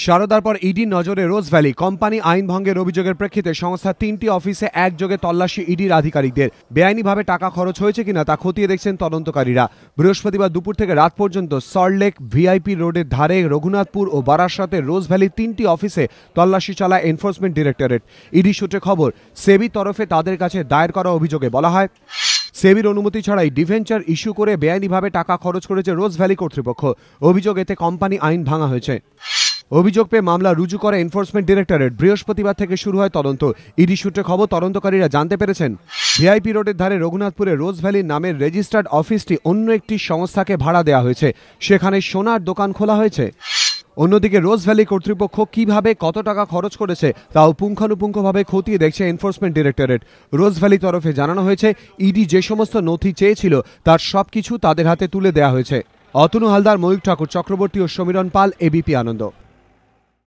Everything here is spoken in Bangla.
সারদার পর ইডির নজরে রোজ ভ্যালি কোম্পানি আইন ভঙ্গের অভিযোগের প্রেক্ষিতে সংস্থার 3টি অফিসে একযোগে তল্লাশি ইডির আধিকারিকদের। বেআইনিভাবে টাকা খরচ হয়েছে কিনা তা খতিয়ে দেখছেন তদন্তকারীরা। বৃহস্পতিবার দুপুর থেকে রাত পর্যন্ত সল্টলেক ভিআইপি রোডের ধারে রঘুনাথপুর ও বারাসাতের রোজ ভ্যালির 3টি অফিসে তল্লাশি চালায় এনফোর্সমেন্ট ডিরেক্টরেট। ইডি সূত্রে খবর, সেবি তরফে তাদের কাছে দায়ের করা অভিযোগে বলা হয়, সেবির অনুমতি ছাড়াই ডিভেঞ্চার ইস্যু করে বেআইনিভাবে টাকা খরচ করেছে রোজ ভ্যালি কর্তৃপক্ষ। অভিযোগ, এতে কোম্পানি আইন ভাঙা হয়েছে। অভিযোগ পেয়ে মামলা রুজু করে এনফোর্সমেন্ট ডিরেক্টরেট। বৃহস্পতিবার থেকে শুরু হয় তদন্ত। ইডি সূত্রে খবর, তদন্তকারীরা জানতে পেরেছেন ভিআইপি রোডের ধারে রঘুনাথপুরে রোজ ভ্যালি নামের রেজিস্টার্ড অফিসটি অন্য একটি সংস্থাকে ভাড়া দেওয়া হয়েছে। সেখানে সোনার দোকান খোলা হয়েছে। অন্যদিকে রোজ ভ্যালি কর্তৃপক্ষ কিভাবে কত টাকা খরচ করেছে তাও পুঙ্খানুপুঙ্খভাবে খতিয়ে দেখছে এনফোর্সমেন্ট ডিরেক্টরেট। রোজ ভ্যালি তরফে জানানো হয়েছে, ইডি যে সমস্ত নথি চেয়েছিল তার সবকিছু তাদের হাতে তুলে দেওয়া হয়েছে। অতনু হালদার, ময়ূর ঠাকুর চক্রবর্তী ও সমীরণ পাল, এবিপি আনন্দ।